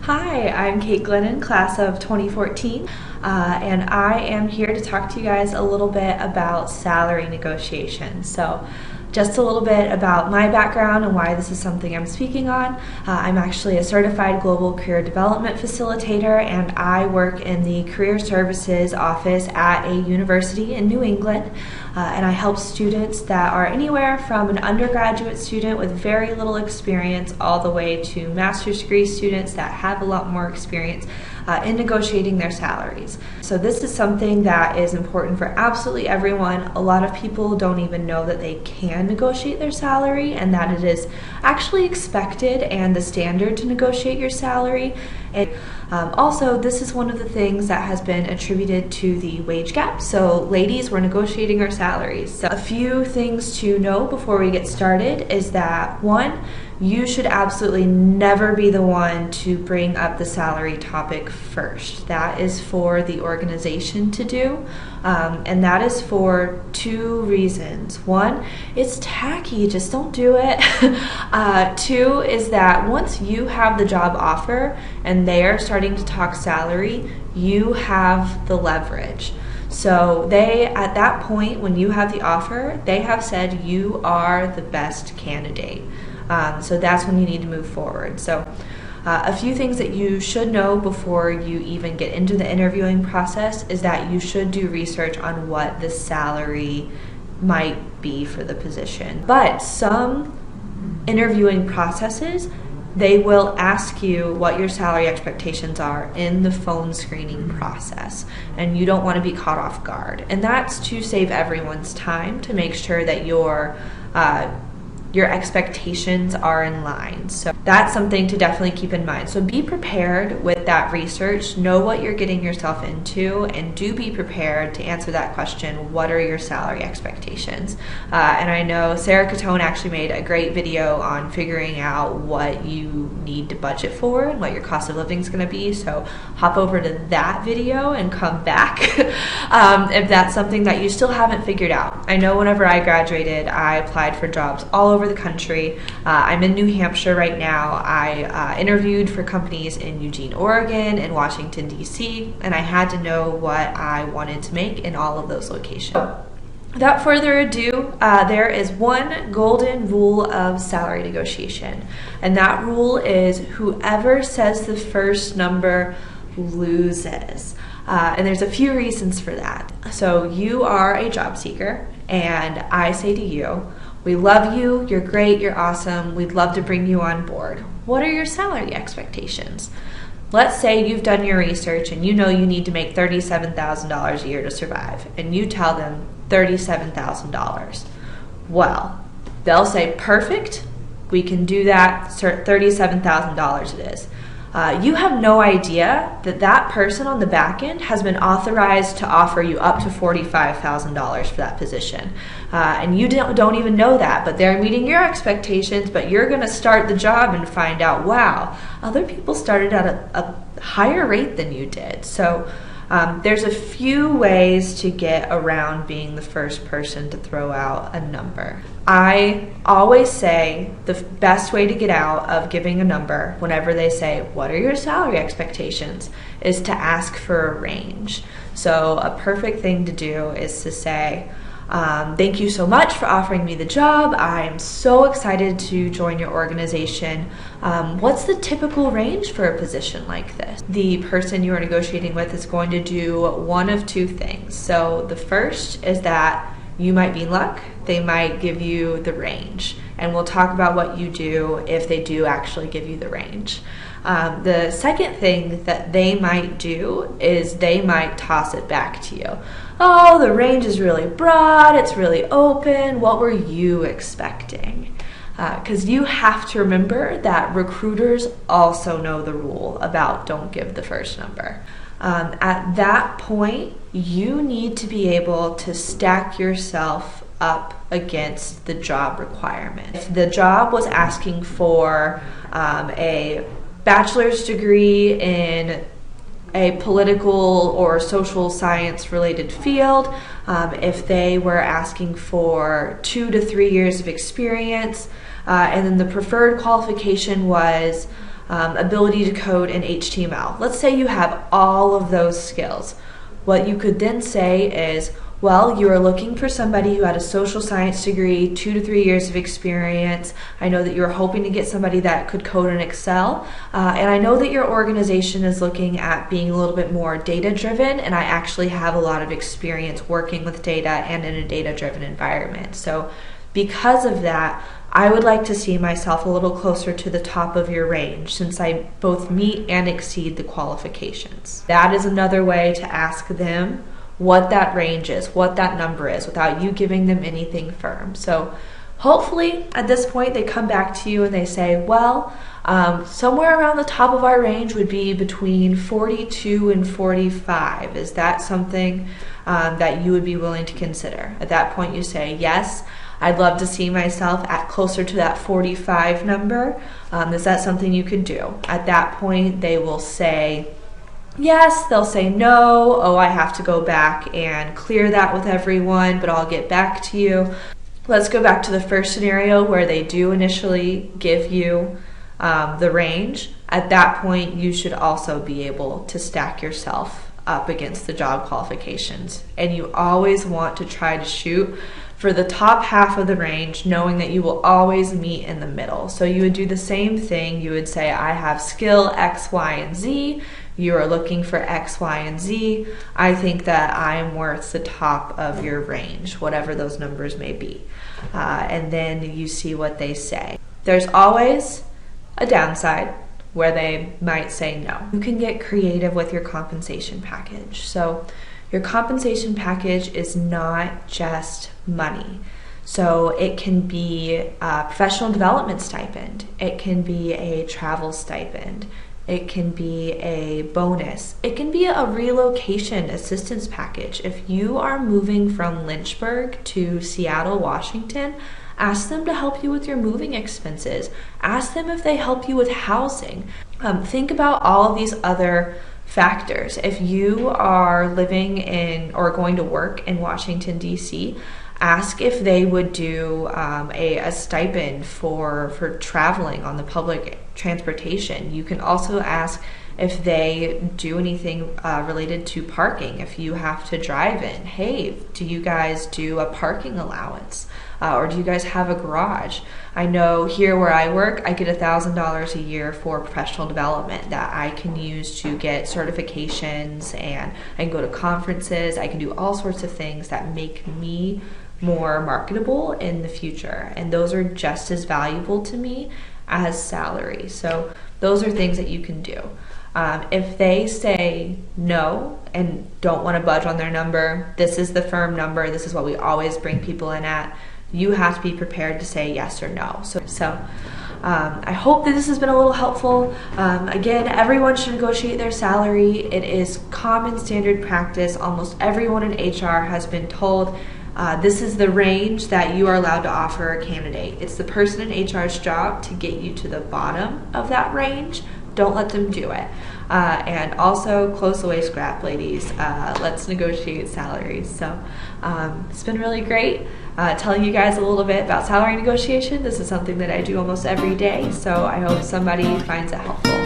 Hi, I'm Caitlin Glennan, class of 2014, and I am here to talk to you guys a little bit about salary negotiations. So just a little bit about my background and why this is something I'm speaking on. I'm actually a certified global career development facilitator, and I work in the career services office at a university in New England. And I help students that are anywhere from an undergraduate student with very little experience all the way to master's degree students that have a lot more experience in negotiating their salaries. So this is something that is important for absolutely everyone. A lot of people don't even know that they can negotiate their salary and that it is actually expected and the standard to negotiate your salary. And also, this is one of the things that has been attributed to the wage gap. So ladies, we're negotiating our salaries. So a few things to know before we get started is that one, you should absolutely never be the one to bring up the salary topic first. That is for the organization to do, and that is for two reasons. One, it's tacky, just don't do it. Two is that once you have the job offer and they are starting to talk salary, you have the leverage. So they, at that point, when you have the offer, they have said you are the best candidate. So that's when you need to move forward. So a few things that you should know before you even get into the interviewing process is that you should do research on what the salary might be for the position. But some interviewing processes, they will ask you what your salary expectations are in the phone screening process, and you don't want to be caught off guard. And that's to save everyone's time, to make sure that your expectations are in line. So that's something to definitely keep in mind. So be prepared with that research, know what you're getting yourself into, and do be prepared to answer that question, what are your salary expectations? And I know Sarah Catone actually made a great video on figuring out what you need to budget for and what your cost of living is going to be. So hop over to that video and come back if that's something that you still haven't figured out. I know whenever I graduated, I applied for jobs all over the country. I'm in New Hampshire right now. I interviewed for companies in Eugene, Oregon, and Washington, D.C., and I had to know what I wanted to make in all of those locations. Without further ado, there is one golden rule of salary negotiation, and that rule is whoever says the first number loses. And there's a few reasons for that. So you are a job seeker, and I say to you, we love you, you're great, you're awesome, we'd love to bring you on board. What are your salary expectations? Let's say you've done your research and you know you need to make $37,000 a year to survive, and you tell them $37,000. Well, they'll say, perfect, we can do that, $37,000 it is. You have no idea that that person on the back end has been authorized to offer you up to $45,000 for that position. And you don't even know that, but they're meeting your expectations, but you're going to start the job and find out, wow, other people started at a higher rate than you did. So there's a few ways to get around being the first person to throw out a number. I always say the best way to get out of giving a number whenever they say, what are your salary expectations, is to ask for a range. So a perfect thing to do is to say, thank you so much for offering me the job. I'm so excited to join your organization. What's the typical range for a position like this? The person you are negotiating with is going to do one of two things. So the first is that you might be in luck. They might give you the range. And we'll talk about what you do if they do actually give you the range. The second thing that they might do is they might toss it back to you. Oh, the range is really broad, it's really open. What were you expecting? Because you have to remember that recruiters also know the rule about don't give the first number. At that point, you need to be able to stack yourself up against the job requirement. If the job was asking for a bachelor's degree in a political or social science related field, if they were asking for 2 to 3 years of experience, and then the preferred qualification was ability to code in HTML. Let's say you have all of those skills. What you could then say is, well, you are looking for somebody who had a social science degree, 2 to 3 years of experience. I know that you're hoping to get somebody that could code in Excel. And I know that your organization is looking at being a little bit more data-driven, and I actually have a lot of experience working with data and in a data-driven environment. So because of that, I would like to see myself a little closer to the top of your range, since I both meet and exceed the qualifications. That is another way to ask them what that range is, what that number is, without you giving them anything firm. So hopefully at this point they come back to you and they say, well, somewhere around the top of our range would be between 42 and 45. Is that something that you would be willing to consider? At that point you say, yes, I'd love to see myself at closer to that 45 number. Is that something you could do? At that point they will say, yes, they'll say no, oh, I have to go back and clear that with everyone, but I'll get back to you. Let's go back to the first scenario where they do initially give you the range. At that point, you should also be able to stack yourself up against the job qualifications. And you always want to try to shoot for the top half of the range, knowing that you will always meet in the middle. So you would do the same thing. You would say, I have skill X, Y, and Z. You are looking for X, Y, and Z. I think that I am worth the top of your range, whatever those numbers may be. And then you see what they say. There's always a downside where they might say no. You can get creative with your compensation package. So your compensation package is not just money. So it can be a professional development stipend. It can be a travel stipend. It can be a bonus. It can be a relocation assistance package. If you are moving from Lynchburg to Seattle, Washington, ask them to help you with your moving expenses. Ask them if they help you with housing. Think about all of these other factors. If you are living in or going to work in Washington, D.C., ask if they would do a stipend for traveling on the public transportation. You can also ask if they do anything related to parking. If you have to drive in, hey, do you guys do a parking allowance? Or do you guys have a garage? I know here where I work, I get $1,000 a year for professional development that I can use to get certifications, and I can go to conferences. I can do all sorts of things that make me more marketable in the future, and those are just as valuable to me as salary. So those are things that you can do. If they say no and don't want to budge on their number, this is the firm number, this is what we always bring people in at, you have to be prepared to say yes or no. So I hope that this has been a little helpful. Again, everyone should negotiate their salary. It is common standard practice. Almost everyone in HR has been told this is the range that you are allowed to offer a candidate. It's the person in HR's job to get you to the bottom of that range. Don't let them do it. And also, close the waist grab, ladies. Let's negotiate salaries. So it's been really great telling you guys a little bit about salary negotiation. This is something that I do almost every day, so I hope somebody finds it helpful.